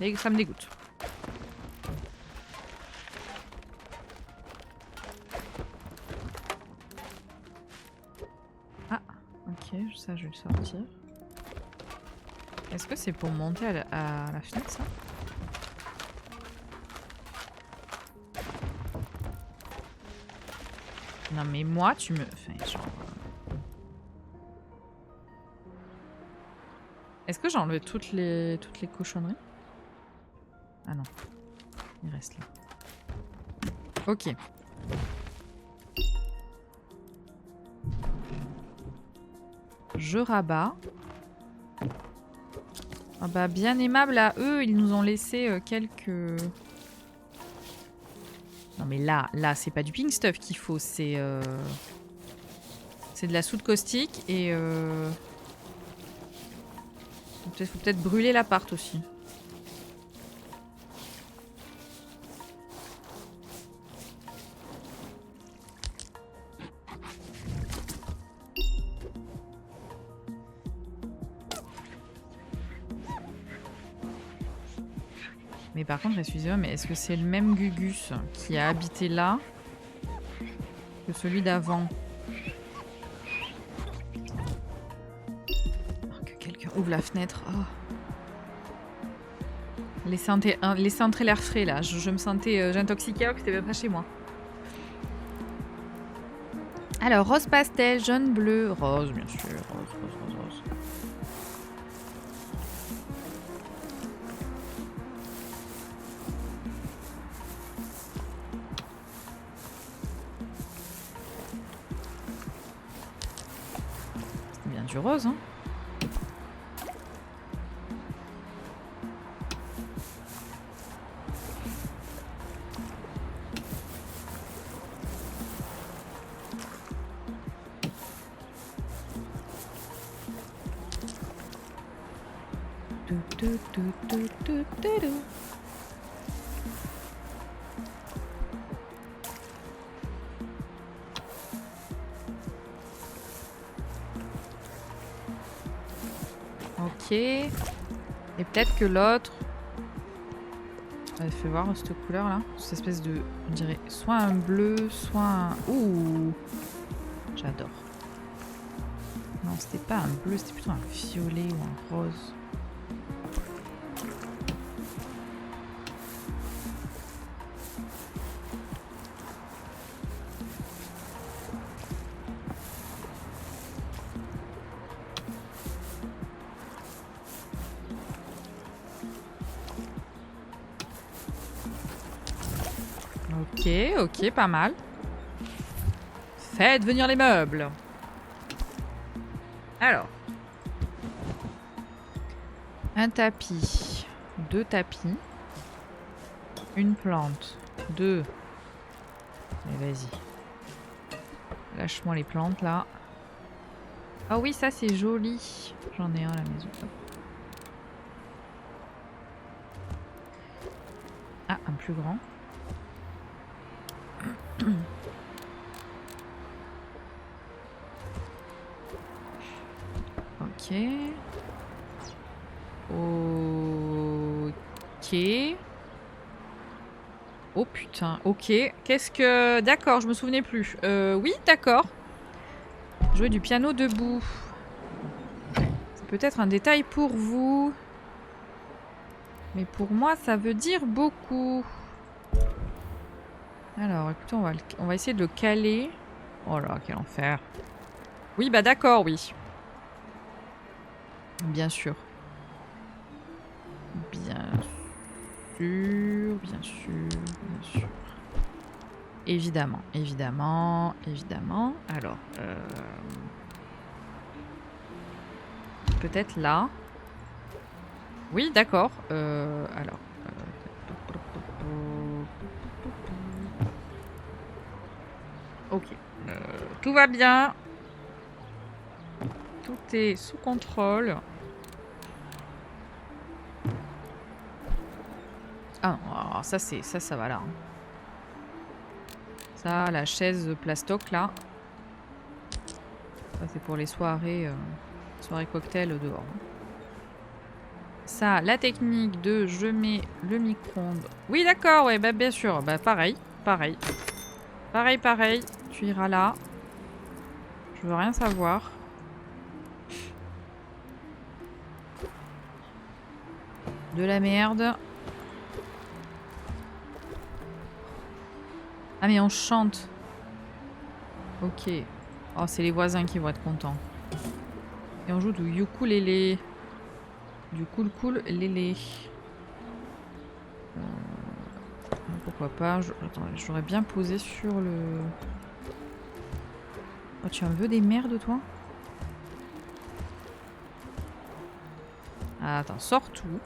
Et ça me dégoûte. Ah, ok, ça je vais le sortir. Est-ce que c'est pour monter à la fenêtre ça? Non mais moi tu me... Enfin, genre... Est-ce que j'ai enlevé toutes les cochonneries? Ah non. Il reste là. Ok. Je rabats. Ah bah bien aimable à eux, ils nous ont laissé quelques... Non mais là c'est pas du pink stuff qu'il faut, c'est de la soude caustique et faut peut-être brûler l'appart aussi. Mais par contre, excusez-moi, mais est-ce que c'est le même Gugus qui a habité là que celui d'avant? Oh, que quelqu'un ouvre la fenêtre. Oh. Laissez entrer l'air frais là. Je me sentais... j'intoxiquais alors que c'était même pas chez moi. Alors, rose pastel, jaune, bleu, rose, bien sûr. Rose. C'est bien du rose, hein. Ok. Et peut-être que l'autre... Fais voir cette couleur là. Cette espèce de... On dirait soit un bleu, soit un... Ouh. J'adore. Non, c'était pas un bleu, c'était plutôt un violet ou un rose. Ok, pas mal. Faites venir les meubles. Alors. Un tapis. 2 tapis. Une plante. 2. Allez, vas-y. Lâche-moi les plantes là. Ah oui, ça c'est joli. J'en ai un à la maison. Ah, un plus grand. Ok. Ok. Oh putain, ok. Qu'est-ce que... D'accord, je me souvenais plus. Oui, d'accord. Jouer du piano debout. C'est peut-être un détail pour vous. Mais pour moi, ça veut dire beaucoup. Alors, écoutez, on va essayer de le caler. Oh là, quel enfer. Oui, bah d'accord, oui. Bien sûr. Bien sûr. Évidemment. Alors, peut-être là. Oui, d'accord. Alors. Ok. Tout va bien. Tout est sous contrôle. Ah, oh, ça va là. Ça, la chaise plastoc là. Ça, c'est pour les soirées, soirées cocktail dehors. ça, la technique de je mets le micro-ondes. Oui, d'accord, ouais, bah bien sûr. Bah pareil, pareil. Pareil, pareil. Tu iras là. Je veux rien savoir. De la merde. Ah mais on chante. Ok. Oh, c'est les voisins qui vont être contents. Et on joue du ukulélé. Du cool lélé. Pourquoi pas. Attends, j'aurais bien posé sur le... Oh, tu en veux des merdes, toi? Ah, attends, sors tout.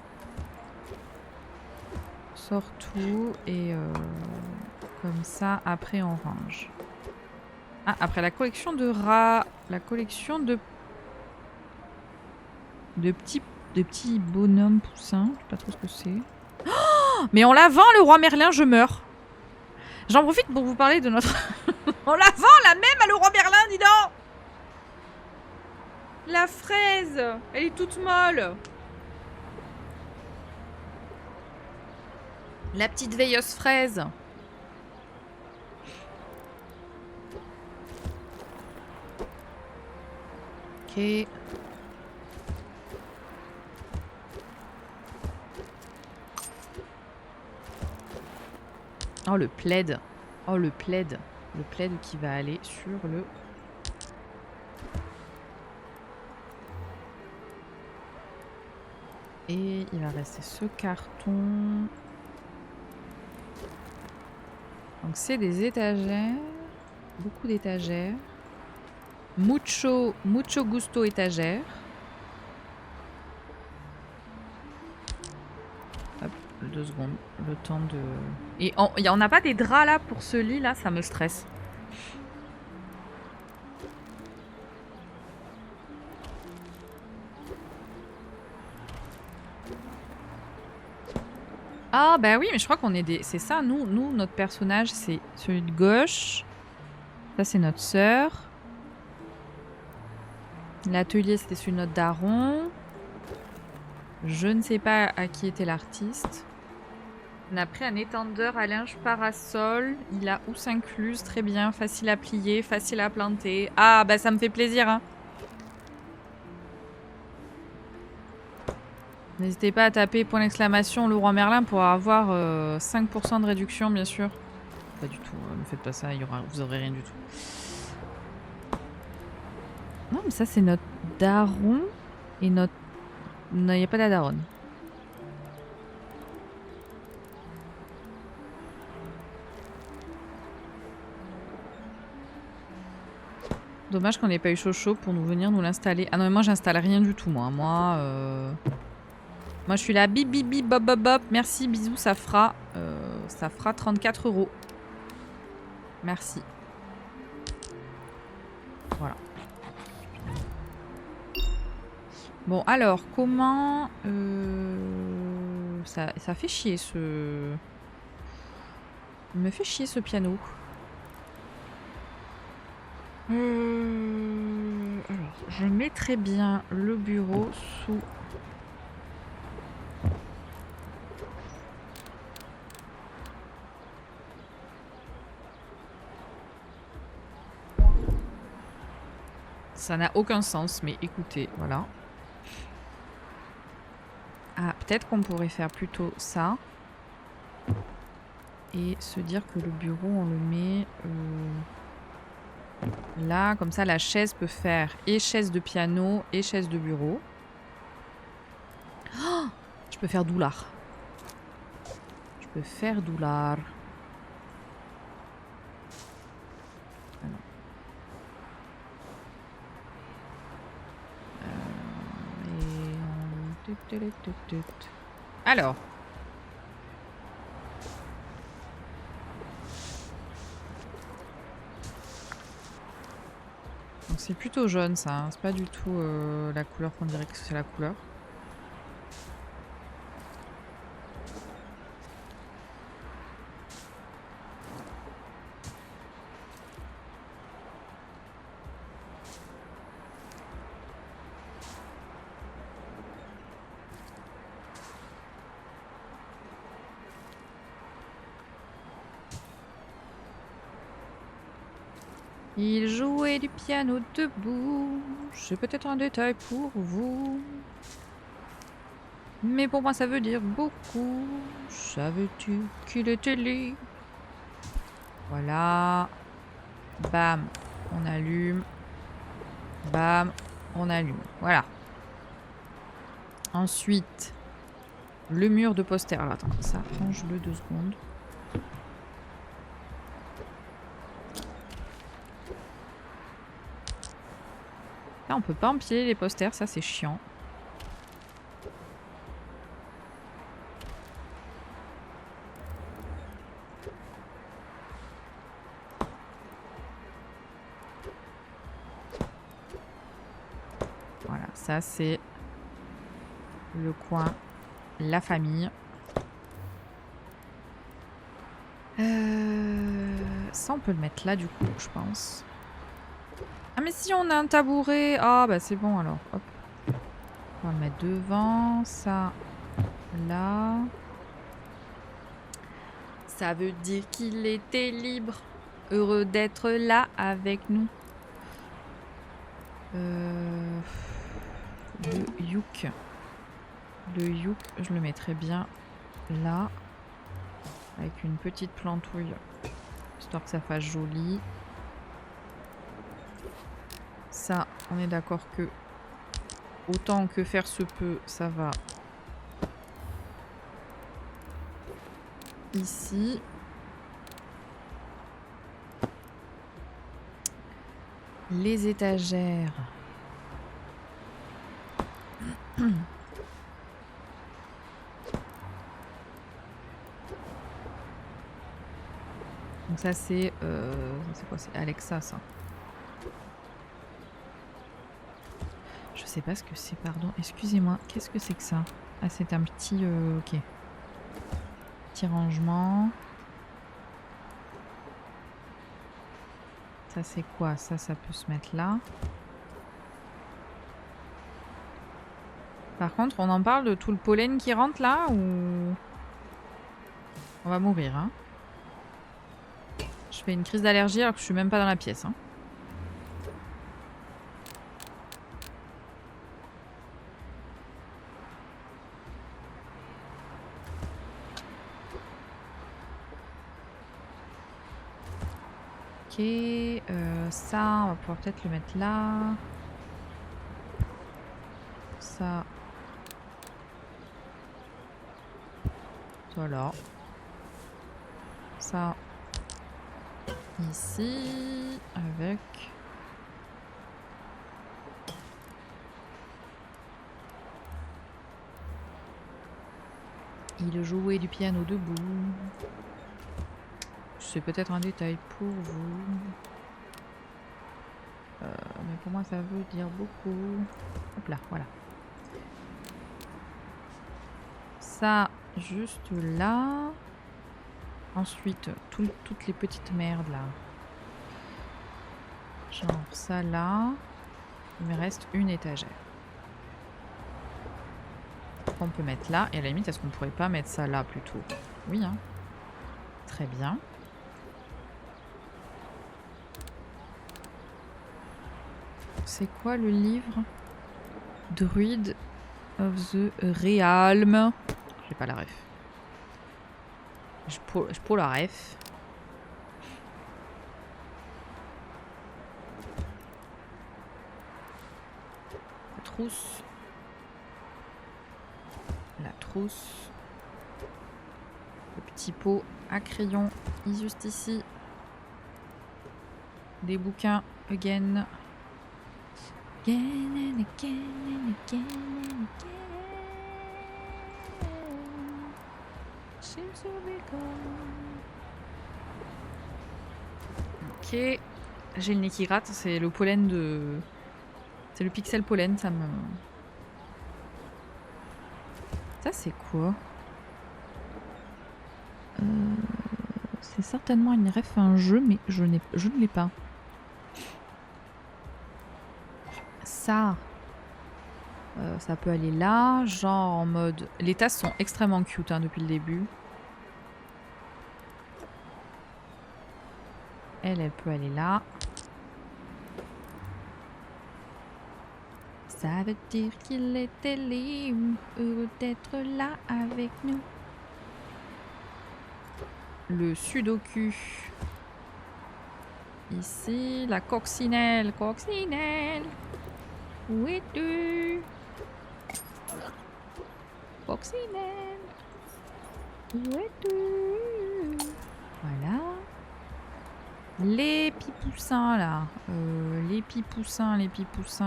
Sors tout et comme ça, après on range. Ah, après la collection de rats, la collection de petits bonhommes poussins. Je sais pas trop ce que c'est. Oh, mais en la vend, le roi Merlin, je meurs. J'en profite pour vous parler de notre... On la vend la même à le roi Merlin, dis donc. La fraise, elle est toute molle. La petite veilleuse fraise. Ok. Oh, le plaid. Oh, le plaid. Le plaid qui va aller sur le... Et il va rester ce carton. Donc c'est des étagères. Beaucoup d'étagères. Mucho gusto étagère. Hop, 2 secondes. Le temps de... Et on n'a pas des draps là pour ce lit là, ça me stresse. Ah bah oui, mais je crois qu'on est des... C'est ça, nous, notre personnage, c'est celui de gauche. Ça, c'est notre sœur. L'atelier, c'était celui de notre daron. Je ne sais pas à qui était l'artiste. On a pris un étendeur à linge parasol. Il a housse incluse, très bien. Facile à plier, facile à planter. Ah bah ça me fait plaisir, hein. N'hésitez pas à taper point d'exclamation le roi Merlin pour avoir 5% de réduction, bien sûr. Pas du tout, ne faites pas ça, vous aurez rien du tout. Non, mais ça, c'est notre daron et notre... Non, il n'y a pas de la daronne. Dommage qu'on n'ait pas eu chaud pour nous venir nous l'installer. Ah non, mais moi, j'installe rien du tout, moi. Moi, je suis là, bip, bip, bip, bop, bop, bop. Merci, bisous, ça fera 34 €. Merci. Voilà. Bon, alors, comment... Ça fait chier, ce... Il me fait chier, ce piano. Alors, je mettrai bien le bureau sous... Ça n'a aucun sens, mais écoutez, voilà. Ah, peut-être qu'on pourrait faire plutôt ça. Et se dire que le bureau, on le met là. Comme ça, la chaise peut faire et chaise de piano et chaise de bureau. Oh, je peux faire doulard. Je peux faire doulard. Alors. Donc c'est plutôt jaune ça, hein. C'est pas du tout la couleur qu'on dirait que c'est la couleur. Il jouait du piano debout. C'est peut-être un détail pour vous. Mais pour moi ça veut dire beaucoup. Savais-tu qu'il était libre? Voilà. Bam. On allume. Bam. On allume. Voilà. Ensuite, le mur de poster. Alors attends, ça, range-le 2 secondes. Là, on peut pas empiler les posters, ça c'est chiant. Voilà, ça c'est le coin, la famille. Ça on peut le mettre là du coup, je pense. Ah mais si on a un tabouret. Ah bah c'est bon alors. Hop. On va le mettre devant. Ça là. Ça veut dire qu'il était libre. Heureux d'être là avec nous. Le youk. Le youk, je le mettrais bien là. Avec une petite plantouille. Histoire que ça fasse joli. Ça, on est d'accord que autant que faire se peut, ça va ici. Les étagères. Donc ça c'est quoi, c'est Alexa ça. Je sais pas ce que c'est, pardon. Excusez-moi, qu'est-ce que c'est que ça? Ah c'est un petit ok. Petit rangement. Ça c'est quoi? Ça peut se mettre là. Par contre, on en parle de tout le pollen qui rentre là ou... On va mourir, hein. Je fais une crise d'allergie alors que je suis même pas dans la pièce, hein. Ok, ça, on va pouvoir peut-être le mettre là. Ça. Voilà. Ça. Ici. Avec. Il jouait du piano debout. C'est peut-être un détail pour vous. Mais pour moi ça veut dire beaucoup. Hop là, voilà. Ça, juste là. Ensuite, toutes les petites merdes là. Genre ça là. Il me reste une étagère. Qu'on peut mettre là. Et à la limite, est-ce qu'on pourrait pas mettre ça là plutôt? Oui, hein. Très bien. C'est quoi le livre? Druid of the Realm. J'ai pas la ref. Je pour la ref. La trousse. La trousse. Le petit pot à crayon. Juste ici. Des bouquins. Again. Again and again and again and again. Seems to be gone. Ok. J'ai le nez qui gratte. C'est le pollen de... C'est le pixel pollen. Ça me... Ça c'est quoi? C'est certainement une ref à un jeu, mais je ne l'ai pas. Ça, ça peut aller là, genre en mode... Les tasses sont extrêmement cute hein, depuis le début. Elle peut aller là. Ça veut dire qu'il était libre, heureux d'être là avec nous. Le sudoku. Ici, la coccinelle. Coccinelle. Où es-tu? Coccinelle. Où es-tu? Voilà. Les pipoussins là. Les pipoussins.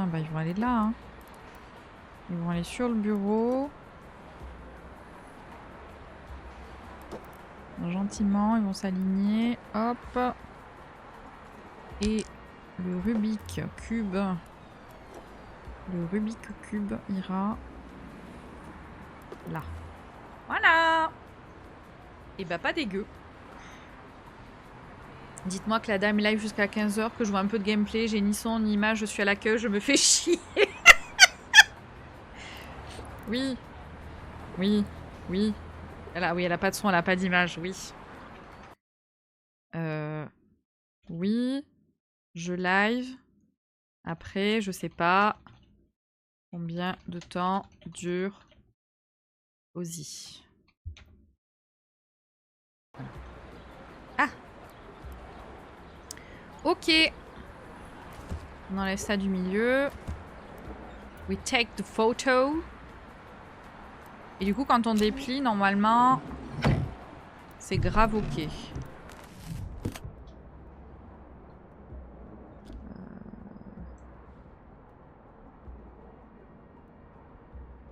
Bah, ils vont aller là. Hein. Ils vont aller sur le bureau. Gentiment, ils vont s'aligner. Hop. Et le Rubik cube. Le Rubik cube ira là. Voilà. Et bah pas dégueu. Dites-moi que la dame est live jusqu'à 15 h, que je vois un peu de gameplay, j'ai ni son ni image, je suis à l'accueil, je me fais chier. Oui. Oui. Oui. Elle a pas de son, elle a pas d'image, oui. Oui. Je live. Après, je sais pas combien de temps dure Ozzy. Ah. Ok. On enlève ça du milieu. We take the photo. Et du coup, quand on déplie, normalement, c'est grave ok.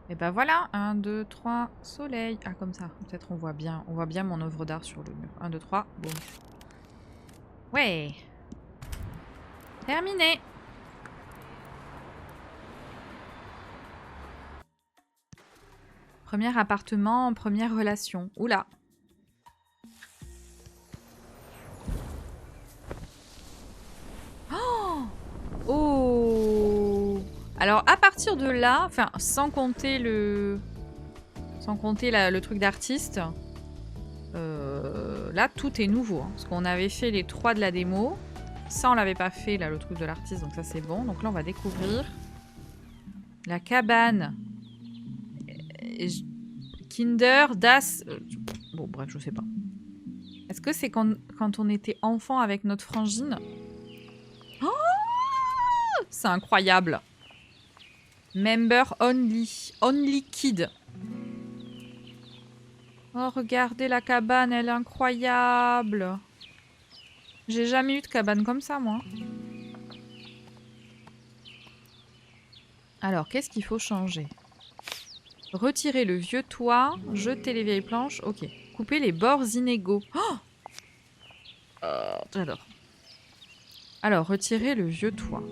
Et ben voilà, 1, 2, 3, soleil. Ah, comme ça, peut-être on voit bien mon œuvre d'art sur le mur. 1, 2, 3, boum. Ouais. Terminé. Premier appartement, première relation. Oula. Oh, oh. Alors à partir de là, enfin sans compter le truc d'artiste, là tout est nouveau. Hein, parce qu'on avait fait les 3 de la démo. Ça on l'avait pas fait là, le truc de l'artiste, donc ça c'est bon. Donc là on va découvrir la cabane. Kinder, Das... bon, bref, je sais pas. Est-ce que c'est quand on était enfant avec notre frangine? Oh, c'est incroyable. Member only. Only kid. Oh, regardez la cabane, elle est incroyable. J'ai jamais eu de cabane comme ça, moi. Alors, qu'est-ce qu'il faut changer? Retirer le vieux toit, jeter les vieilles planches. Ok. Couper les bords inégaux. Oh, j'adore. Alors, retirer le vieux toit.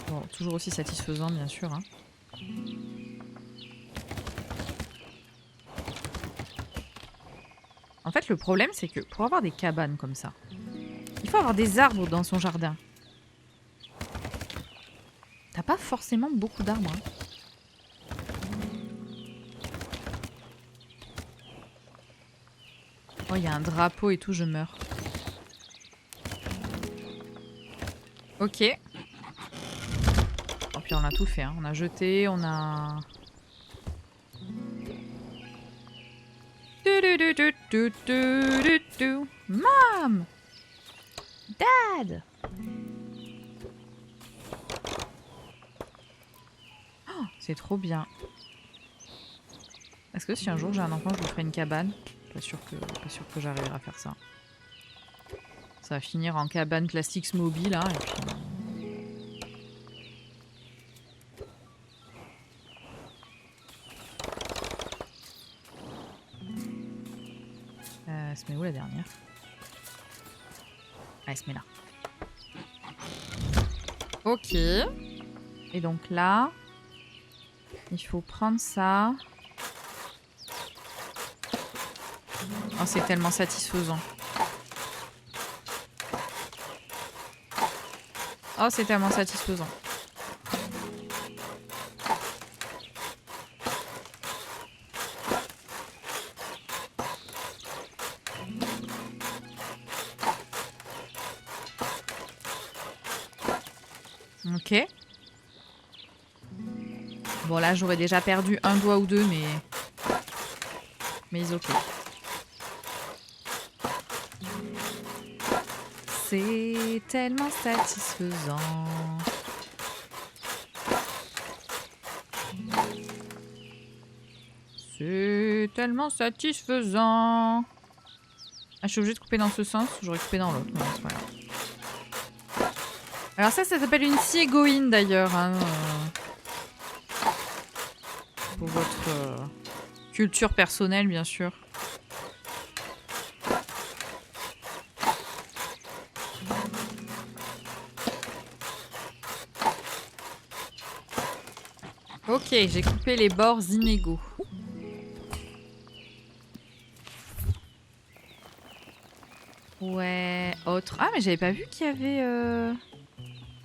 Bon, toujours aussi satisfaisant, bien sûr. Hein. En fait, le problème, c'est que pour avoir des cabanes comme ça, il faut avoir des arbres dans son jardin. T'as pas forcément beaucoup d'arbres. Hein. Oh, il y a un drapeau et tout, je meurs. Ok. Oh, puis on a tout fait. Hein. On a jeté, on a... Mom! Dad! Oh, c'est trop bien. Est-ce que si un jour j'ai un enfant, je lui ferai une cabane? Pas sûr que j'arriverai à faire ça. Ça va finir en cabane plastique mobile, hein, et puis... elle se met où la dernière? Ah, elle se met là. Ok. Et donc là, il faut prendre ça. Oh, c'est tellement satisfaisant. Oh, c'est tellement satisfaisant. Ok. Bon, là, j'aurais déjà perdu un doigt ou deux, mais... Mais ok. C'est tellement satisfaisant. C'est tellement satisfaisant. Ah, je suis obligée de couper dans ce sens. J'aurais coupé dans l'autre. Mais c'est pas grave. Alors ça s'appelle une scie égoïne d'ailleurs. Hein, pour votre culture personnelle, bien sûr. Ok, j'ai coupé les bords inégaux. Ouais, autre. Ah, mais j'avais pas vu qu'il y avait...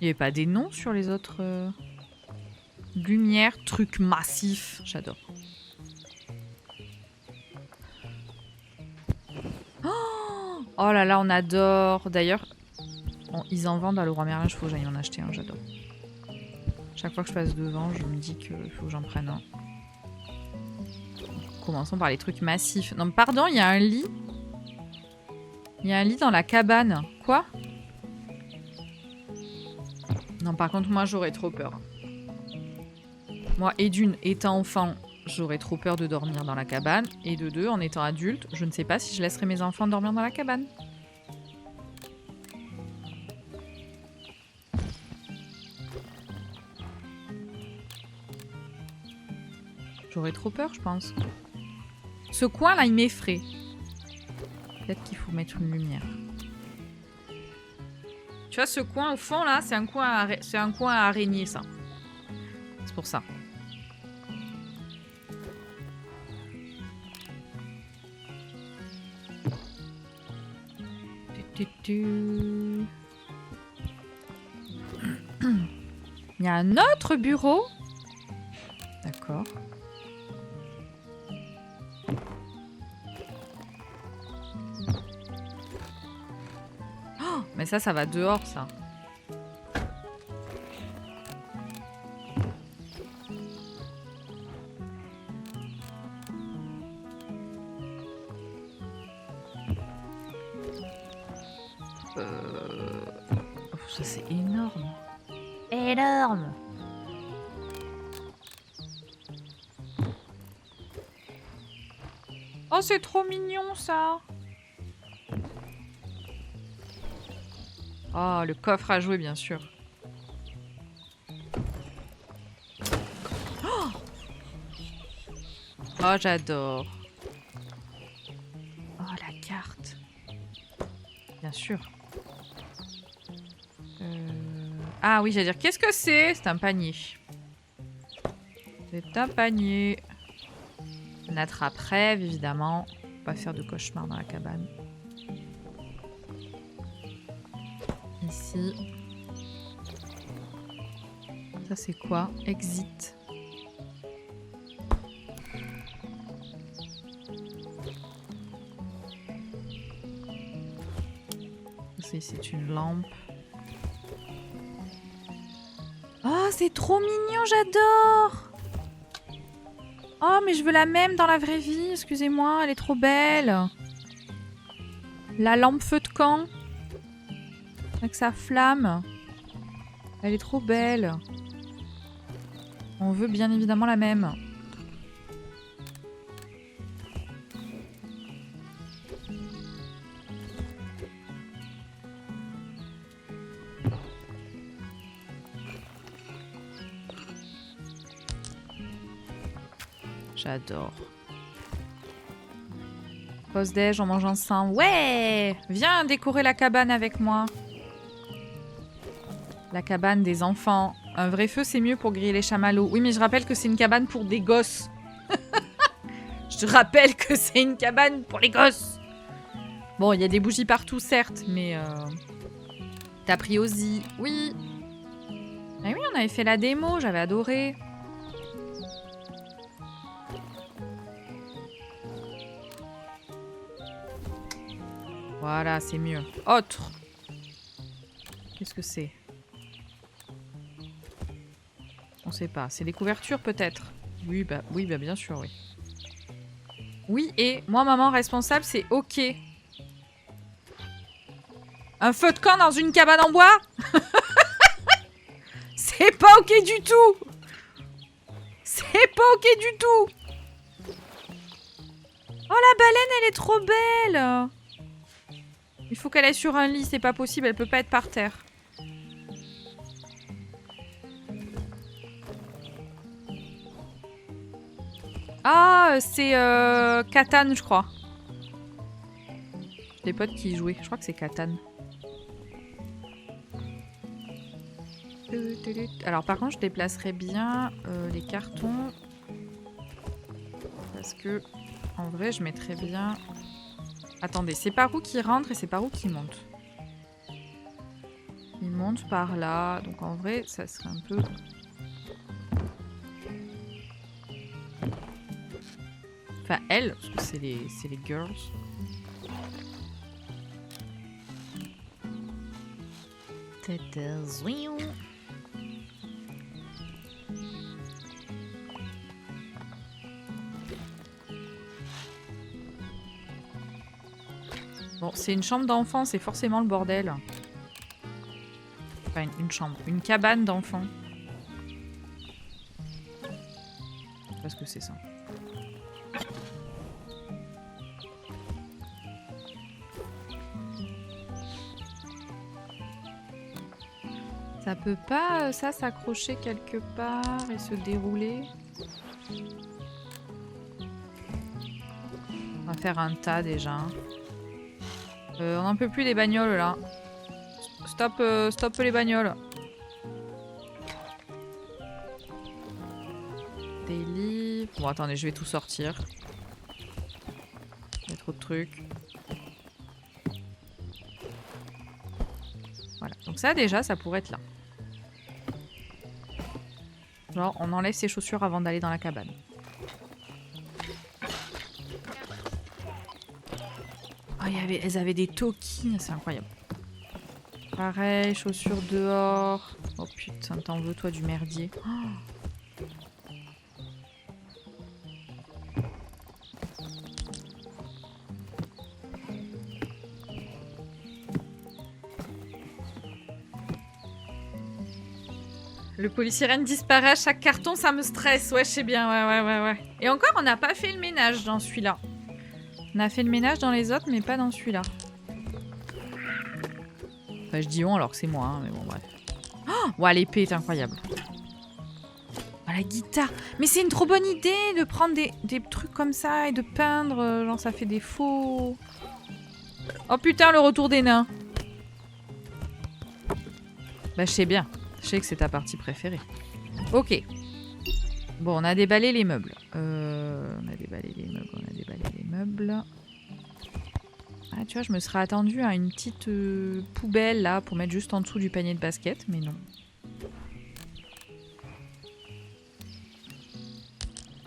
Il y avait pas des noms sur les autres... Lumière, truc massif. J'adore. Oh là là, on adore. D'ailleurs, ils en vendent à Leroy Merlin. Il faut que j'aille en acheter un. J'adore. Chaque fois que je passe devant, je me dis qu'il faut que j'en prenne un. Commençons par les trucs massifs. Non, pardon, il y a un lit. Il y a un lit dans la cabane. Quoi? Non, par contre, moi, j'aurais trop peur. Moi, et d'une, étant enfant, j'aurais trop peur de dormir dans la cabane. Et de deux, en étant adulte, je ne sais pas si je laisserai mes enfants dormir dans la cabane. J'aurais trop peur, je pense. Ce coin-là, il m'effraie. Peut-être qu'il faut mettre une lumière. Tu vois, ce coin au fond, là, c'est un coin à araignée, ça. C'est pour ça. Il y a un autre bureau. D'accord. Oh, mais ça va dehors, ça. Ça, c'est énorme. Énorme. Oh, c'est trop mignon, ça. Oh, le coffre à jouer, bien sûr. Oh, oh, j'adore. Oh, la carte. Bien sûr. Ah oui, j'allais dire, qu'est-ce que c'est? C'est un panier. C'est un panier. Un attrape-rêve, évidemment. Pas faire de cauchemar dans la cabane. Ici. Ça, c'est quoi? Exit. C'est une lampe. Oh, c'est trop mignon, j'adore! Oh, mais je veux la même dans la vraie vie, excusez-moi, elle est trop belle. La lampe feu de camp. Avec sa flamme. Elle est trop belle. On veut bien évidemment la même. J'adore. Pause déj, on mange ensemble. Ouais! Viens décorer la cabane avec moi. La cabane des enfants. Un vrai feu, c'est mieux pour griller les chamallows. Oui, mais je rappelle que c'est une cabane pour des gosses. Je te rappelle que c'est une cabane pour les gosses. Bon, il y a des bougies partout, certes, mais... T'as pris Ozzy. Oui. Ah oui, on avait fait la démo, j'avais adoré. Voilà, c'est mieux. Autre. Qu'est-ce que c'est? sait pas. C'est des couvertures peut-être. Oui, bah bien sûr, oui. Oui, et moi, maman responsable, c'est ok. Un feu de camp dans une cabane en bois? C'est pas ok du tout. C'est pas ok du tout. Oh, la baleine, elle est trop belle. Il faut qu'elle aille sur un lit, c'est pas possible, elle peut pas être par terre. Ah, c'est Catan, je crois. Des potes qui y jouaient, je crois que c'est Catan. Alors par contre, je déplacerai bien les cartons. Parce que, en vrai, je mettrais bien... Attendez, c'est par où qui rentre et c'est par où qui monte? Il monte par là, donc en vrai, ça serait un peu... Enfin, elle, parce que c'est les girls. Bon, c'est une chambre d'enfant, c'est forcément le bordel. Enfin, une chambre. Une cabane d'enfant. Parce que c'est ça. Ça peut pas, ça, s'accrocher quelque part et se dérouler? On va faire un tas déjà. On n'en peut plus des bagnoles là. Stop, stop les bagnoles. Des livres. Bon, attendez, je vais tout sortir. Il y a trop de trucs. Voilà. Donc ça, déjà, ça pourrait être là. Genre, on enlève ses chaussures avant d'aller dans la cabane. Oh, elles avaient des toquines, c'est incroyable. Pareil, chaussures dehors. Oh putain, t'en veux toi du merdier. Oh. Le polysirène disparaît à chaque carton, ça me stresse. Ouais, je sais bien, ouais. Et encore, on n'a pas fait le ménage dans celui-là. On a fait le ménage dans les autres, mais pas dans celui-là. Enfin, je dis on alors que c'est moi, hein, mais bon, bref. Oh, ouais, l'épée est incroyable. Oh, la guitare. Mais c'est une trop bonne idée de prendre des trucs comme ça et de peindre. Genre, ça fait des faux... Oh putain, le retour des nains. Bah, je sais bien. Je sais que c'est ta partie préférée. Ok. Bon, on a déballé les meubles. On a déballé les meubles. Ah, tu vois, je me serais attendue à une petite poubelle, là, pour mettre juste en dessous du panier de basket, mais non.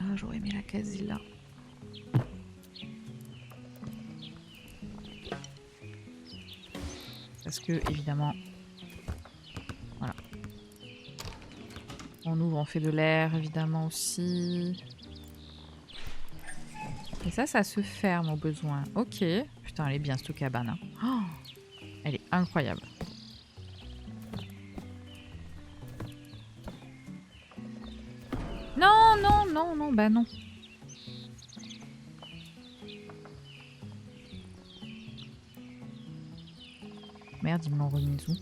Ah, j'aurais aimé la case là. Parce que, évidemment... Voilà. On ouvre, on fait de l'air, évidemment, aussi. Et ça se ferme au besoin. Ok. Putain, elle est bien, cette cabane. Hein. Oh, elle est incroyable. Non, bah non. Merde, ils me l'ont remis où?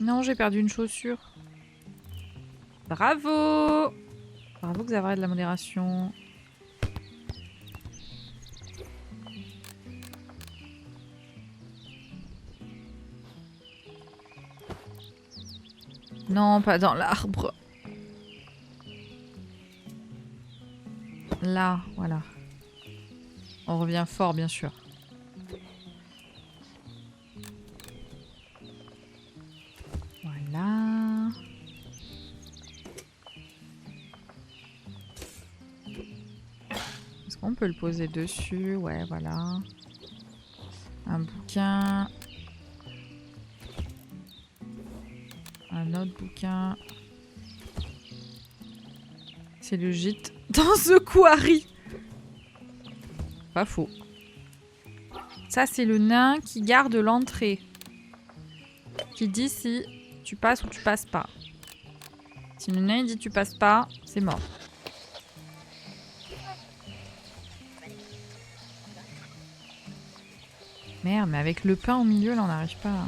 Non, j'ai perdu une chaussure. Bravo! Bravo Xavier de la modération. Non, pas dans l'arbre. Là, voilà. On revient fort, bien sûr. Voilà. Est-ce qu'on peut le poser dessus? Ouais, voilà. Un bouquin. Un autre bouquin. C'est le gîte dans The Quarry. Pas faux. Ça, c'est le nain qui garde l'entrée. Qui dit si tu passes ou tu passes pas. Si le nain il dit tu passes pas, c'est mort. Merde, mais avec le pain au milieu, là, on n'arrive pas à...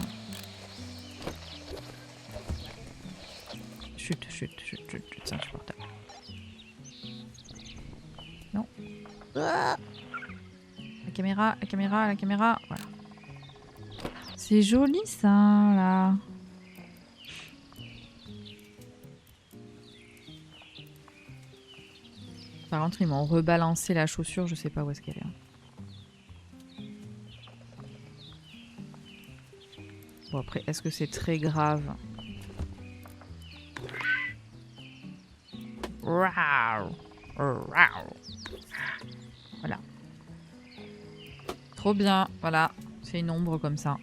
Chut, chut, chut, chut, chut, c'est insupportable. Non. La caméra, la caméra, la caméra, voilà. C'est joli, ça, là. Par contre, ils m'ont rebalancé la chaussure, je sais pas où est-ce qu'elle est. Bon, après, est-ce que c'est très grave? Voilà. Trop bien, voilà. C'est une ombre comme ça.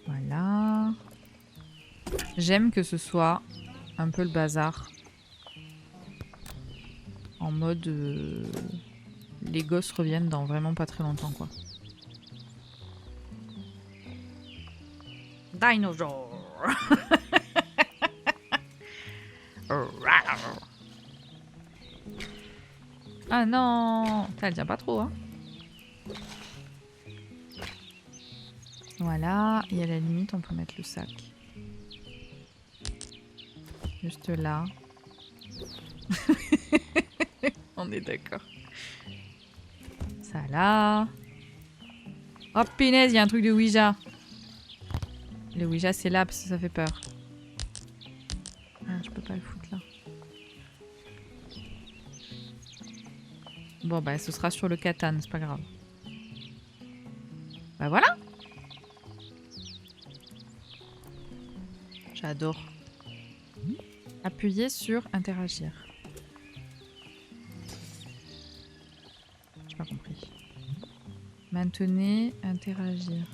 Voilà. J'aime que ce soit un peu le bazar. En mode... les gosses reviennent dans vraiment pas très longtemps, quoi. Dinosaure. Ah non, ça le tient pas trop, hein. Voilà, et à la limite, on peut mettre le sac. Juste là. On est d'accord. Ça là. Oh punaise, il y a un truc de Ouija. Le Ouija, c'est là parce que ça fait peur. Ah, je peux pas le foutre là. Bon, bah, ce sera sur le Catan, c'est pas grave. Bah voilà. J'adore. Appuyez sur interagir. J'ai pas compris. Maintenez, interagir.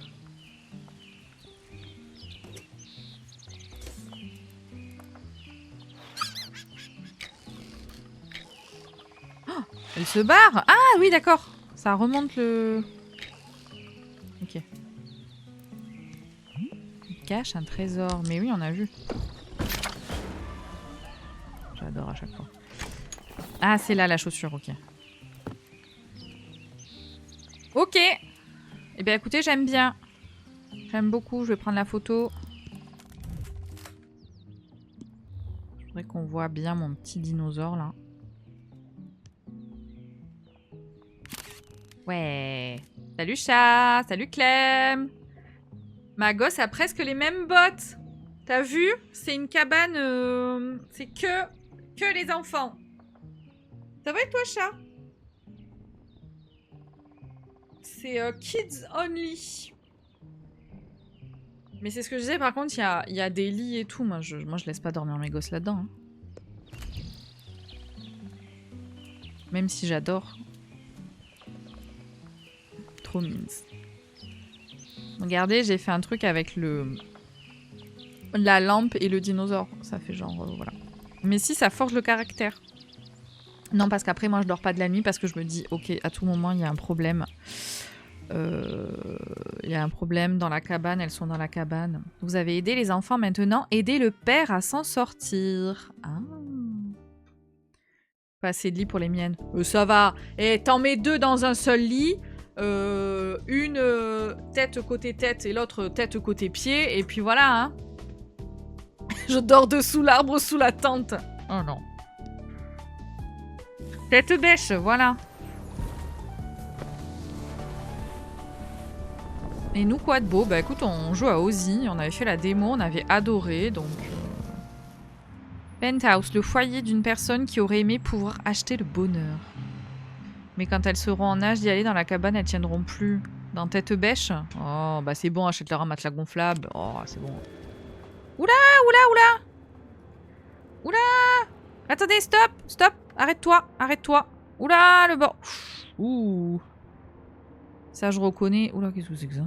Oh, elle se barre. Ah oui, d'accord. Ça remonte le... Ok. Il cache un trésor. Mais oui, on a vu. J'adore à chaque fois. Ah, c'est là la chaussure, ok. Ok. Eh bien écoutez, j'aime bien. J'aime beaucoup, je vais prendre la photo. Je voudrais qu'on voit bien mon petit dinosaure là. Ouais. Salut chat, salut Clem. Ma gosse a presque les mêmes bottes. T'as vu? C'est une cabane, c'est que les enfants. Ça va et toi chat? C'est kids only. Mais c'est ce que je disais, par contre, il y a des lits et tout. Moi, je laisse pas dormir mes gosses là-dedans. Hein. Même si j'adore. Trop mince. Regardez, j'ai fait un truc avec la lampe et le dinosaure. Ça fait genre, voilà. Mais si, ça forge le caractère. Non, parce qu'après, moi, je dors pas de la nuit parce que je me dis, ok, à tout moment, il y a un problème. Il y a un problème dans la cabane, elles sont dans la cabane. Vous avez aidé les enfants, maintenant aidez le père à s'en sortir. Ah. Pas assez de lit pour les miennes. Ça va. Et t'en mets deux dans un seul lit. Une tête côté tête et l'autre tête côté pied. Et puis voilà. Hein. Je dors dessous l'arbre, sous la tente. Oh non. Tête bêche, voilà. Et nous, quoi de beau? Bah écoute, on joue à Ozzy, on avait fait la démo, on avait adoré, donc... Penthouse, le foyer d'une personne qui aurait aimé pouvoir acheter le bonheur. Mais quand elles seront en âge d'y aller dans la cabane, elles tiendront plus. Dans Tête Bêche? Oh, bah c'est bon, achète-leur un matelas gonflable. Oh, c'est bon. Oula, oula, oula! Oula! Attendez, stop! Stop! Arrête-toi, arrête-toi. Oula, le bord. Ouh. Ça, je reconnais. Oula, qu'est-ce que c'est que ça?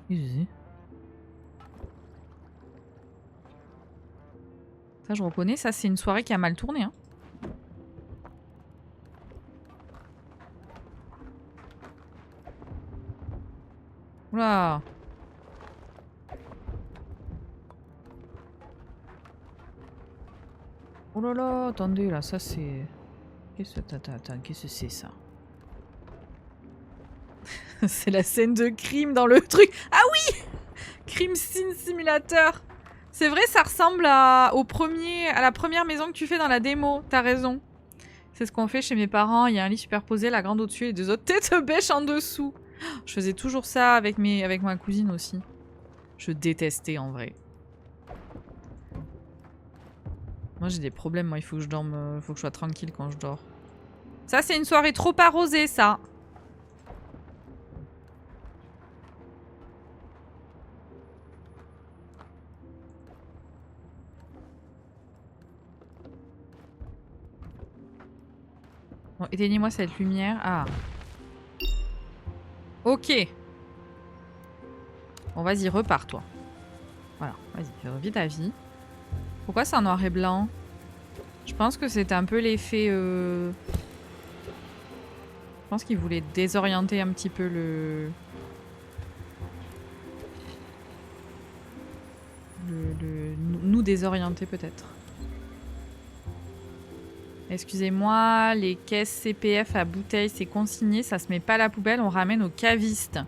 Qu'est-ce que c'est? Ça, je reconnais. Ça, c'est une soirée qui a mal tourné. Hein. Oula. Oh là là, attendez, là, ça c'est... Qu'est-ce que c'est ça? C'est la scène de crime dans le truc. Ah oui! Crime Scene Simulator. C'est vrai, ça ressemble à la première maison que tu fais dans la démo. T'as raison. C'est ce qu'on fait chez mes parents. Il y a un lit superposé, la grande au-dessus et deux autres têtes bêches en dessous. Je faisais toujours ça avec ma cousine aussi. Je détestais en vrai. Moi j'ai des problèmes, moi il faut que je dorme, faut que je sois tranquille quand je dors. Ça c'est une soirée trop arrosée ça. Bon, éteignez-moi cette lumière. Ah. Ok. Bon vas-y, repars toi. Voilà, vas-y, revis ta vie. Pourquoi c'est en noir et blanc? Je pense que c'est un peu l'effet... Je pense qu'il voulait désorienter un petit peu nous désorienter peut-être. Excusez-moi, les caisses CPF à bouteilles, c'est consigné, ça se met pas à la poubelle, on ramène au caviste.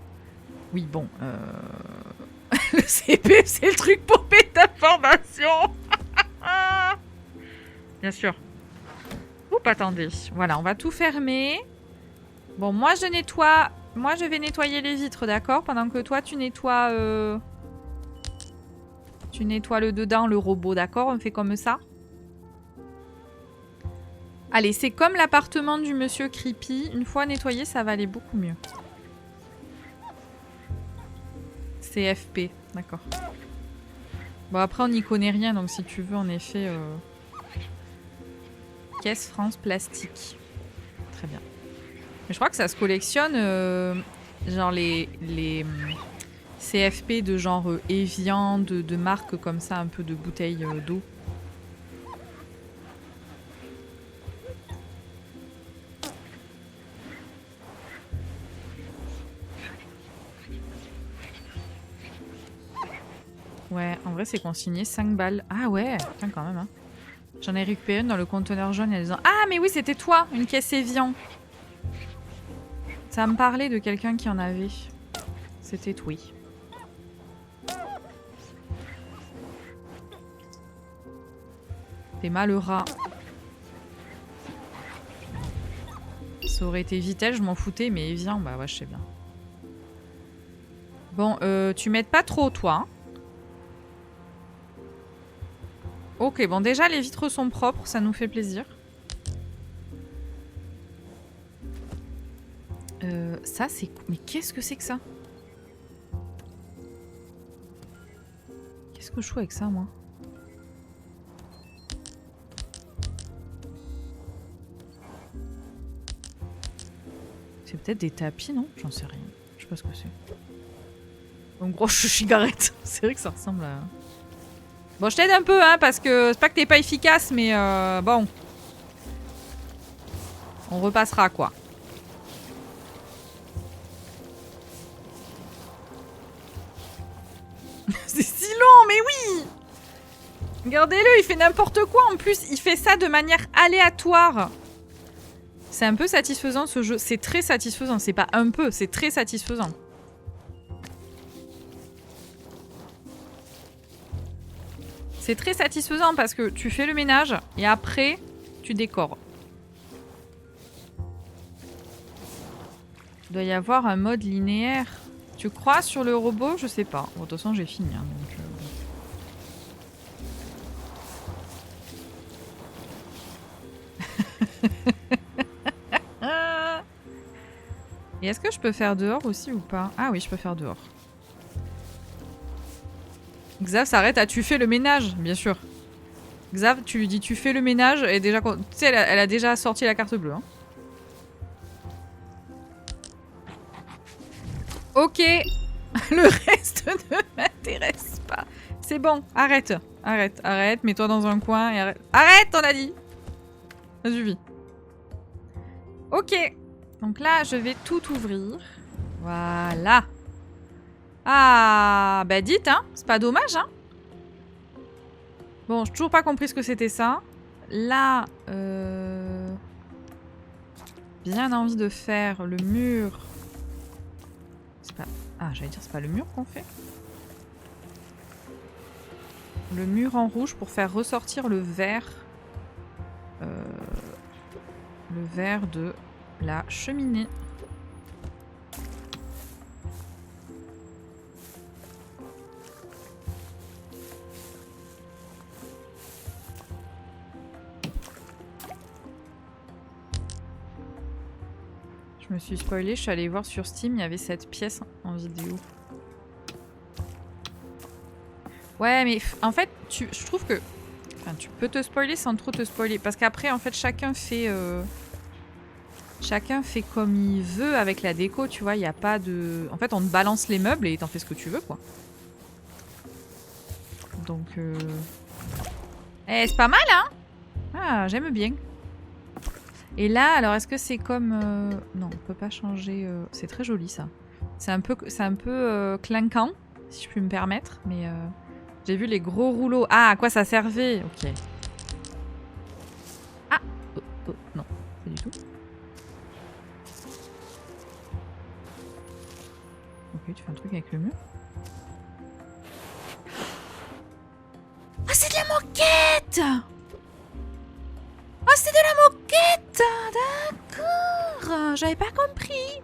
Oui, bon, le CPF, c'est le truc pour payer ta formation. Bien sûr. Oups, attendez. Voilà, on va tout fermer. Bon, moi je nettoie. Moi je vais nettoyer les vitres, d'accord? Pendant que toi tu nettoies... Tu nettoies le dedans, le robot, d'accord? On fait comme ça. Allez, c'est comme l'appartement du monsieur Creepy. Une fois nettoyé, ça va aller beaucoup mieux. CFP, d'accord. Bon, après, on n'y connaît rien, donc si tu veux, en effet... Caisse France plastique. Très bien. Mais je crois que ça se collectionne, genre les CFP de genre Evian, de marques comme ça, un peu de bouteilles d'eau. Ouais, en vrai, c'est consigné 5 balles. Ah ouais, putain, quand même, hein. J'en ai récupéré une dans le conteneur jaune. Ah, mais oui, c'était toi, une caisse Evian. Ça me parlait de quelqu'un qui en avait. C'était oui. T'es malheureux. Ça aurait été Vitel, je m'en foutais, mais Evian, bah ouais, je sais bien. Bon, tu m'aides pas trop, toi. Hein. Ok, bon, déjà, les vitres sont propres, ça nous fait plaisir. Ça, c'est... Mais qu'est-ce que c'est que ça? Qu'est-ce que je fous avec ça, moi? C'est peut-être des tapis, non? J'en sais rien. Je sais pas ce que c'est. En gros, cigarette. C'est vrai que ça ressemble à... Bon, je t'aide un peu, hein, parce que c'est pas que t'es pas efficace, mais bon. On repassera, quoi. C'est si long, mais oui! Regardez-le, il fait n'importe quoi. En plus, il fait ça de manière aléatoire. C'est un peu satisfaisant, ce jeu. C'est très satisfaisant. C'est pas un peu, c'est très satisfaisant. C'est très satisfaisant parce que tu fais le ménage et après, tu décores. Il doit y avoir un mode linéaire. Tu crois sur le robot? Je sais pas. Bon, de toute façon, j'ai fini. Hein, donc, Et est-ce que je peux faire dehors aussi ou pas? Ah oui, je peux faire dehors. Xav s'arrête à tu fais le ménage, bien sûr. Xav, tu lui dis tu fais le ménage et déjà, tu sais, elle a déjà sorti la carte bleue. Hein. Ok, le reste ne m'intéresse pas. C'est bon, arrête, arrête, arrête, mets-toi dans un coin et arrête. Arrête, on a dit. Vas-y, vis. Ok, donc là, je vais tout ouvrir. Voilà. Ah, bah dites, hein, c'est pas dommage, hein. Bon, j'ai toujours pas compris ce que c'était ça. Là, bien envie de faire le mur. C'est pas... Ah, j'allais dire, c'est pas le mur qu'on fait. Le mur en rouge pour faire ressortir le vert. Le vert de la cheminée. Je me suis spoilée, je suis allée voir sur Steam, il y avait cette pièce en vidéo. Ouais, mais en fait, je trouve que... Enfin, tu peux te spoiler sans trop te spoiler. Parce qu'après, en fait, chacun fait comme il veut avec la déco, tu vois. Il n'y a pas de... En fait, on te balance les meubles et t'en fais ce que tu veux, quoi. Donc... Eh, c'est pas mal, hein. Ah, j'aime bien. Et là, alors, est-ce que c'est comme... Non, on peut pas changer... C'est très joli, ça. C'est un peu clinquant, si je puis me permettre. Mais j'ai vu les gros rouleaux. Ah, à quoi ça servait? Ok. Ah oh, non, pas du tout. Ok, tu fais un truc avec le mur. Ah, c'est de la moquette! Oh, c'est de la moquette! D'accord! J'avais pas compris!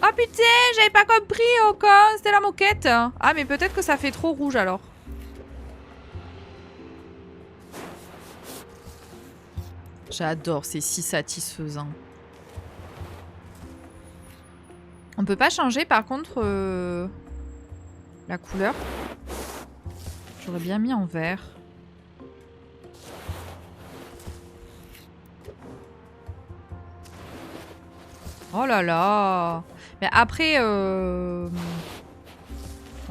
Oh putain, j'avais pas compris, oh con! C'était la moquette! Ah, mais peut-être que ça fait trop rouge alors. J'adore, c'est si satisfaisant. On peut pas changer par contre la couleur. J'aurais bien mis en vert. Oh là là! Mais après, on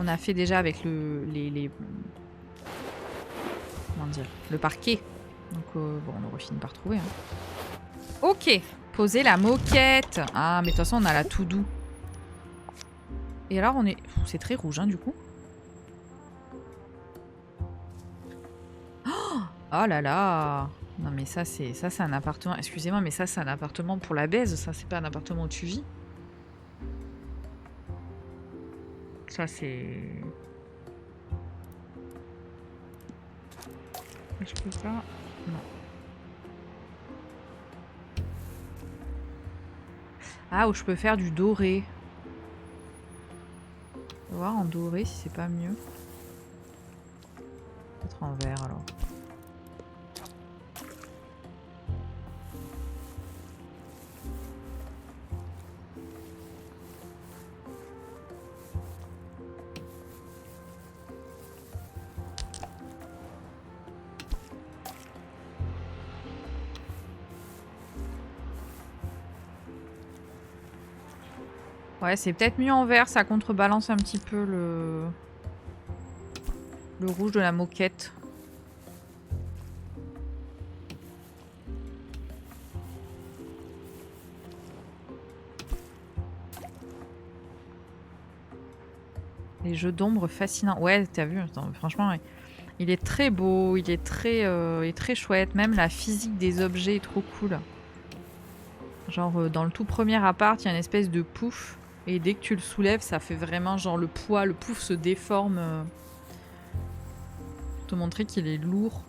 a fait déjà avec les comment dire, le parquet. Donc bon, on aurait fini par trouver. Hein. Ok, poser la moquette. Ah, mais de toute façon, on a la tout doux. Et alors, on est... C'est très rouge, hein, du coup. Oh là là! Non, mais ça, c'est un appartement... Excusez-moi, mais ça, c'est un appartement pour la baise. Ça, c'est pas un appartement où tu vis. Ça, c'est... Je peux pas... Non. Ah, où je peux faire du doré. On va voir en doré si c'est pas mieux. Peut-être en vert, alors. Ouais, c'est peut-être mieux en vert, ça contrebalance un petit peu le rouge de la moquette. Les jeux d'ombre fascinants. Ouais, t'as vu, attends, franchement, ouais. Il est très beau, il est très chouette. Même la physique des objets est trop cool. Genre, dans le tout premier appart, il y a une espèce de pouf. Et dès que tu le soulèves, ça fait vraiment genre le poids, le pouf se déforme. Pour te montrer qu'il est lourd.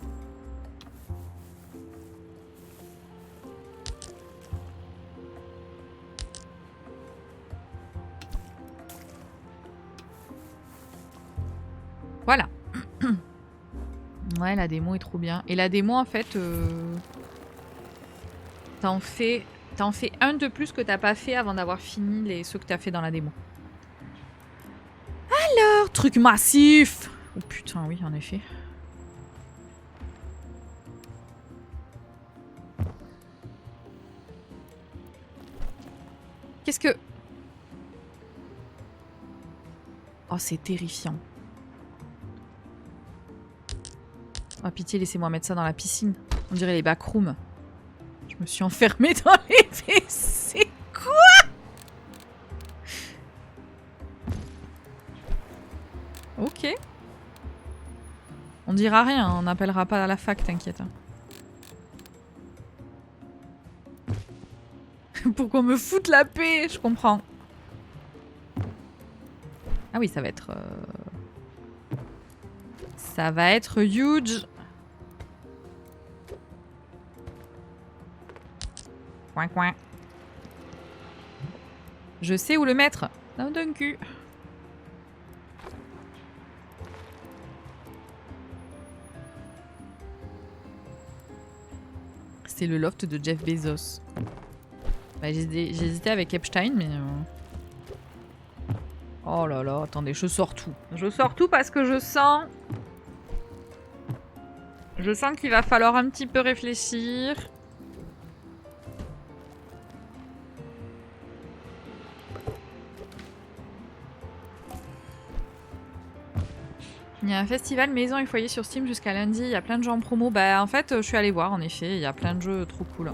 Voilà. Ouais, la démo est trop bien. Et la démo, en fait, t'en fais un de plus que t'as pas fait avant d'avoir fini ceux que t'as fait dans la démo. Alors, truc massif! Oh putain, oui, en effet. Qu'est-ce que... Oh, c'est terrifiant. Oh, pitié, laissez-moi mettre ça dans la piscine. On dirait les backrooms. Je me suis enfermée dans les WC. Quoi? Ok. On dira rien, on n'appellera pas à la fac, t'inquiète. Pourquoi me foutre la paix? Je comprends. Ah oui, ça va être... Ça va être huge. Coin coin. Je sais où le mettre. Dans d'un cul. C'est le loft de Jeff Bezos. Bah, j'ai hésité avec Epstein, mais... Oh là là, attendez, je sors tout. Je sors tout parce que je sens... Je sens qu'il va falloir un petit peu réfléchir. Il y a un festival maison et foyer sur Steam jusqu'à lundi. Il y a plein de jeux en promo. Bah en fait, je suis allée voir en effet. Il y a plein de jeux trop cool.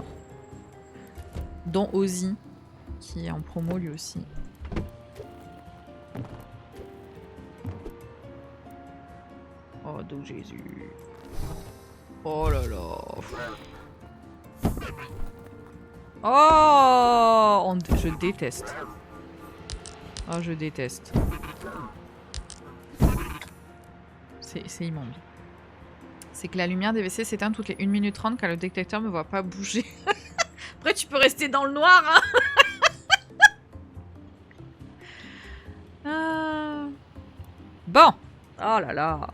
Dont Ozzy, qui est en promo lui aussi. Oh, donc Jésus. Oh là là. Oh, je déteste. Oh, je déteste. C'est immonde. C'est que la lumière des WC s'éteint toutes les 1 minute 30 car le détecteur me voit pas bouger. Après, tu peux rester dans le noir, hein. Bon. Oh là là.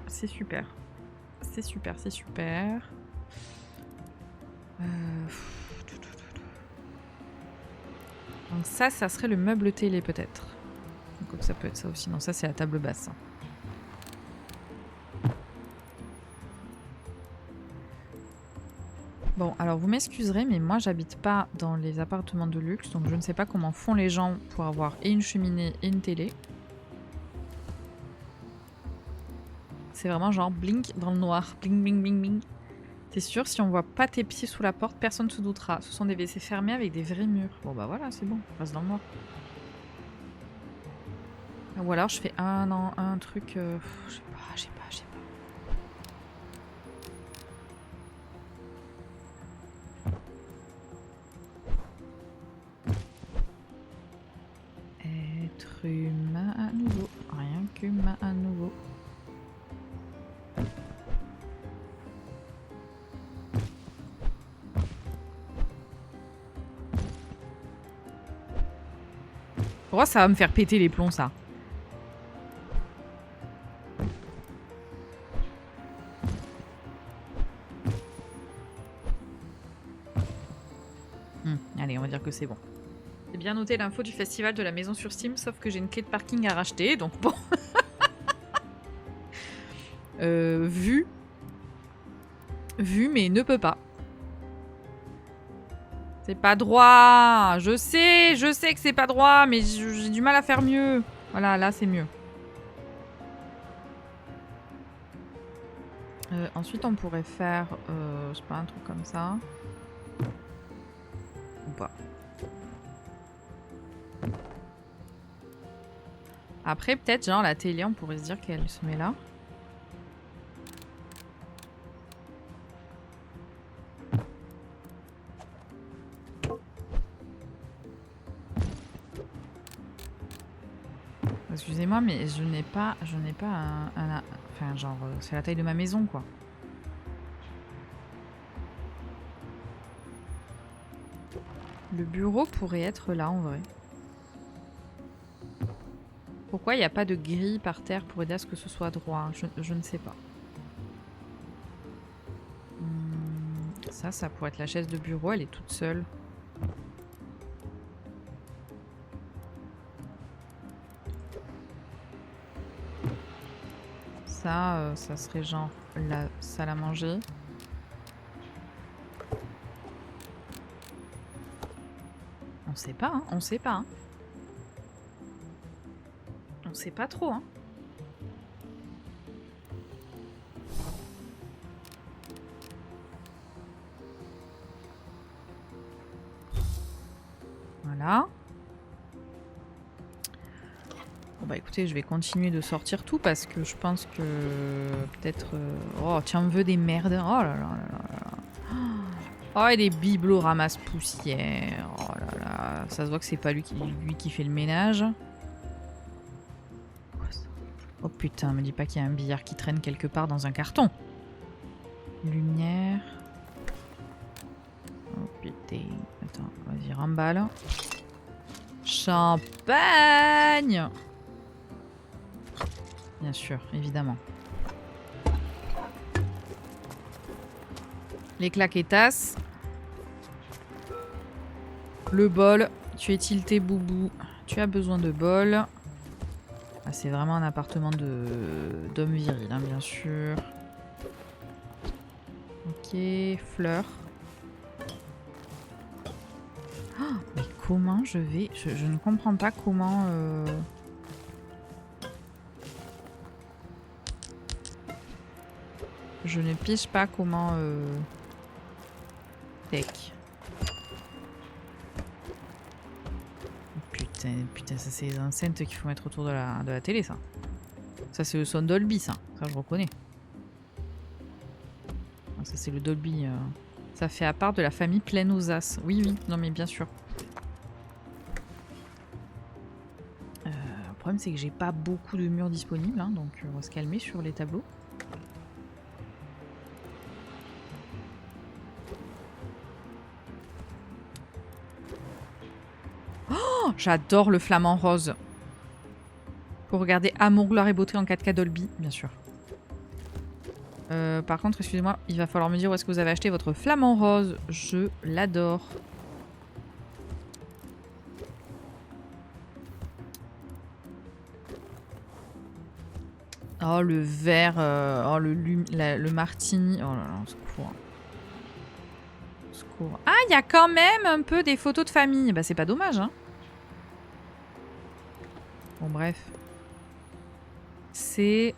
C'est super. C'est super, c'est super. Donc ça serait le meuble télé peut-être. Donc ça peut être ça aussi. Non, ça c'est la table basse. Bon, alors vous m'excuserez, mais moi j'habite pas dans les appartements de luxe, donc je ne sais pas comment font les gens pour avoir et une cheminée et une télé. C'est vraiment genre blink dans le noir. Bling, bling, bling, bling. T'es sûr, si on voit pas tes pieds sous la porte, personne ne se doutera. Ce sont des WC fermés avec des vrais murs. Bon bah voilà, c'est bon, on reste dans le noir. Ou alors je fais un truc... je sais pas. Être humain à nouveau. Rien qu'humain à nouveau. Pourquoi ça va me faire péter les plombs, ça? Allez, on va dire que c'est bon. J'ai bien noté l'info du festival de la maison sur Steam, sauf que j'ai une clé de parking à racheter, donc bon. Vu, mais ne peut pas. C'est pas droit. Je sais que c'est pas droit, mais j'ai du mal à faire mieux. Voilà, là c'est mieux. Ensuite, on pourrait faire, je sais pas, un truc comme ça. Ou pas. Après, peut-être, genre, la télé, on pourrait se dire qu'elle se met là. Excusez-moi, mais je n'ai pas enfin, genre, c'est la taille de ma maison, quoi. Le bureau pourrait être là, en vrai. Pourquoi il n'y a pas de grille par terre pour aider à ce que ce soit droit? Je ne sais pas. Ça pourrait être la chaise de bureau, elle est toute seule. ça, ça serait genre la salle à manger. On sait pas, hein, on sait pas. Hein. On sait pas trop, hein. Voilà. Bon bah écoutez, je vais continuer de sortir tout parce que je pense que peut-être... Oh, tu en veux des merdes. Oh là là là là là. Oh, et des bibelots ramasse-poussière. Oh là là. Ça se voit que c'est pas lui qui fait le ménage. Oh putain, me dis pas qu'il y a un billard qui traîne quelque part dans un carton. Lumière. Oh putain. Attends, vas-y, remballe. Champagne! Bien sûr, évidemment. Les claquetas. Le bol. Tu es tilté, boubou. Tu as besoin de bol. Ah, c'est vraiment un appartement d'homme viril, hein, bien sûr. Ok, fleurs. Oh, mais comment je vais... Je ne comprends pas comment... Je ne pige pas comment... Tech. Putain, ça c'est les enceintes qu'il faut mettre autour de la télé, ça. Ça c'est le son Dolby, ça. Ça je reconnais. Ça c'est le Dolby. Ça fait à part de la famille Pleine aux As. Oui, oui, non mais bien sûr. Le problème c'est que j'ai pas beaucoup de murs disponibles, hein, donc on va se calmer sur les tableaux. Oh, j'adore le flamant rose. Pour regarder Amour, gloire et beauté en 4K Dolby, bien sûr. Par contre, excusez-moi, il va falloir me dire où est-ce que vous avez acheté votre flamant rose. Je l'adore. Oh, le verre, oh, le martini. Oh là là, au secours. Au secours. Ah, il y a quand même un peu des photos de famille. Bah, c'est pas dommage, hein. Bon, bref. C'est...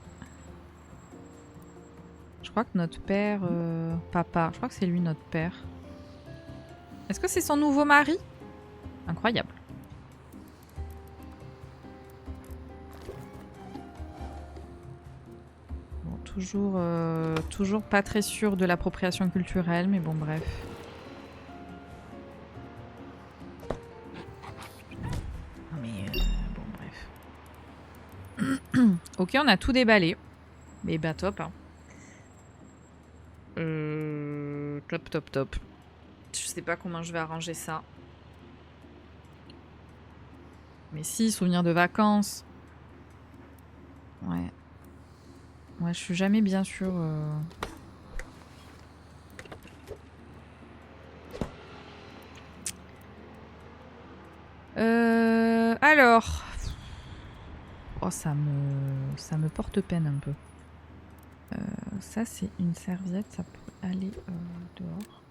Je crois que notre père... papa, je crois que c'est lui notre père. Est-ce que c'est son nouveau mari? Incroyable. Bon, toujours pas très sûr de l'appropriation culturelle, mais bon, bref. Mais bon, bref. Ok, on a tout déballé. Mais bah top, hein. Top, top, top. Je sais pas comment je vais arranger ça. Mais si, souvenir de vacances. Ouais. Ouais, je suis jamais bien sûre. Alors. Oh, ça me porte peine un peu. Ça, c'est une serviette, ça peut aller dehors.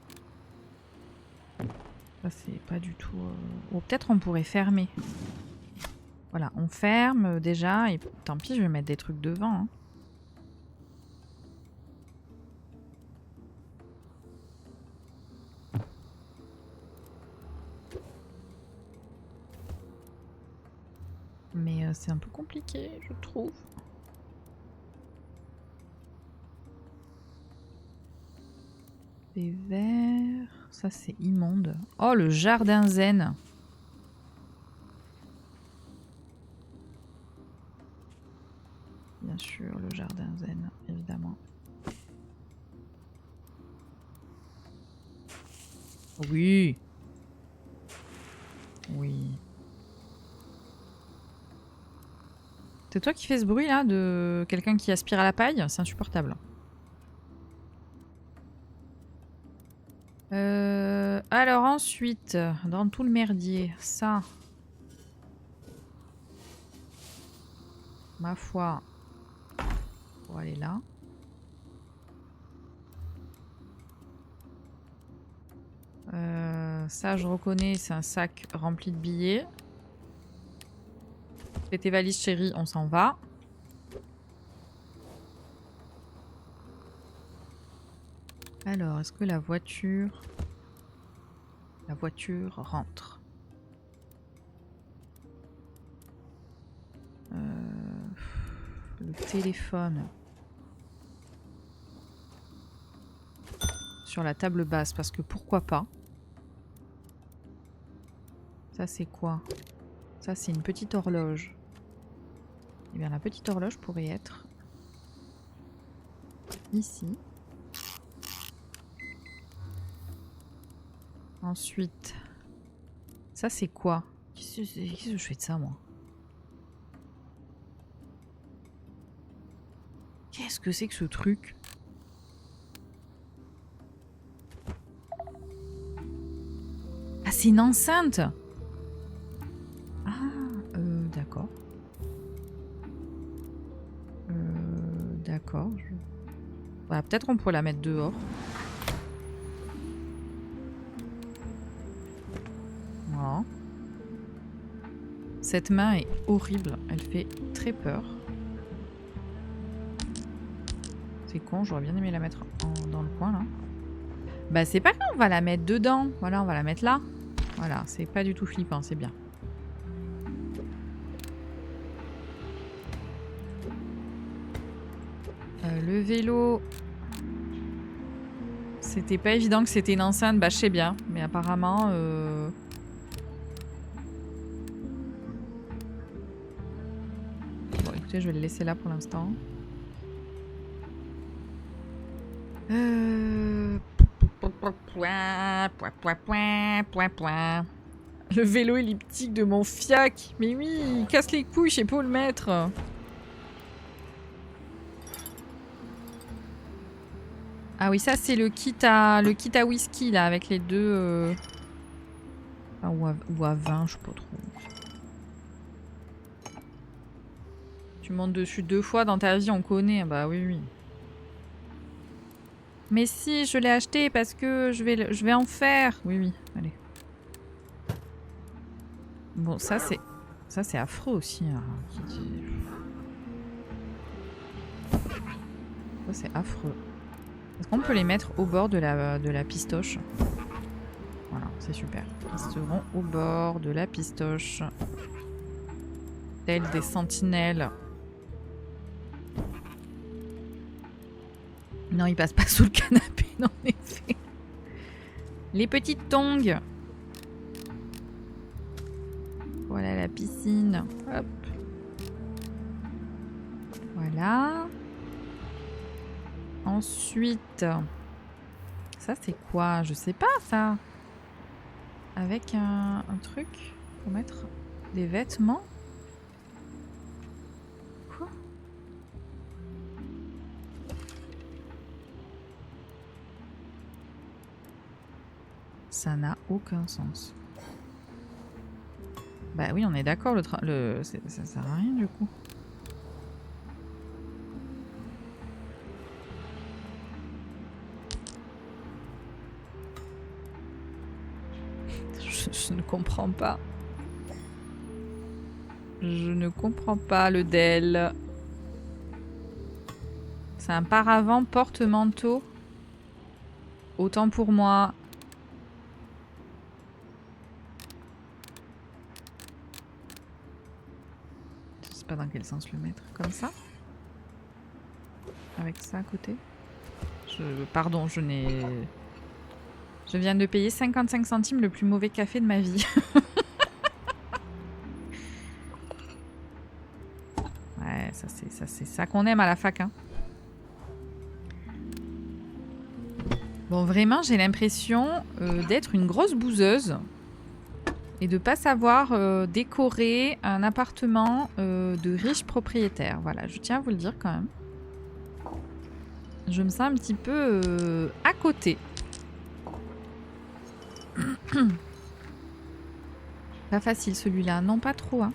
Ça, c'est pas du tout... Ou peut-être on pourrait fermer. Voilà, on ferme déjà, et tant pis, je vais mettre des trucs devant. Hein. Mais c'est un peu compliqué, je trouve. Des verres... Ça, c'est immonde. Oh, le jardin zen. Bien sûr, le jardin zen, évidemment. Oui. Oui. C'est toi qui fais ce bruit là de quelqu'un qui aspire à la paille? C'est insupportable. Alors ensuite, dans tout le merdier, ça. Ma foi. pour aller là. Ça, je reconnais, c'est un sac rempli de billets. Fais tes valises, chérie, on s'en va. Alors, est-ce que la voiture rentre? Le téléphone. Sur la table basse, parce que pourquoi pas. Ça, c'est quoi? Ça, c'est une petite horloge. Eh bien, la petite horloge pourrait être ici. Ensuite, ça, c'est quoi? Qu'est-ce que je fais de ça, moi? Qu'est-ce que c'est que ce truc? Ah, c'est une enceinte! D'accord. D'accord. Voilà, peut-être on pourrait la mettre dehors. Voilà. Cette main est horrible. Elle fait très peur. C'est con, j'aurais bien aimé la mettre dans le coin là. Bah c'est pas grave, on va la mettre dedans. Voilà, on va la mettre là. Voilà, c'est pas du tout flippant, c'est bien. Le vélo... C'était pas évident que c'était une enceinte, bah je sais bien. Mais apparemment... Bon écoutez, je vais le laisser là pour l'instant. Le vélo elliptique de mon fiac. Mais oui, il casse les couilles, je sais pas où le mettre. Ah oui, ça c'est le kit à whisky là avec les deux. Enfin, ou à vin, je sais pas trop. Tu montes dessus 2 fois dans ta vie, on connaît. Bah oui, oui. Mais si, je l'ai acheté parce que je vais en faire. Oui, oui, allez. Bon, ça c'est affreux aussi. Hein. Ça c'est affreux. Est-ce qu'on peut les mettre au bord de la pistoche? Voilà, c'est super. Ils seront au bord de la pistoche. Tels des sentinelles. Non, ils passent pas sous le canapé, en effet. Les petites tongs. Voilà la piscine. Hop. Voilà. Ensuite, ça c'est quoi? Je sais pas ça. Avec un truc pour mettre des vêtements. Quoi? Ça n'a aucun sens. Bah oui, on est d'accord, ça sert à rien du coup. Je ne comprends pas. Je ne comprends pas le DEL. C'est un paravent porte-manteau. Autant pour moi. Je sais pas dans quel sens le mettre. Comme ça? Avec ça à côté? Pardon, je n'ai... Je viens de payer 55 centimes le plus mauvais café de ma vie. Ouais, c'est ça qu'on aime à la fac. Hein. Bon, vraiment, j'ai l'impression d'être une grosse bouseuse et de pas savoir décorer un appartement de riche propriétaire. Voilà, je tiens à vous le dire quand même. Je me sens un petit peu à côté. Pas facile celui-là, non pas trop. Hein.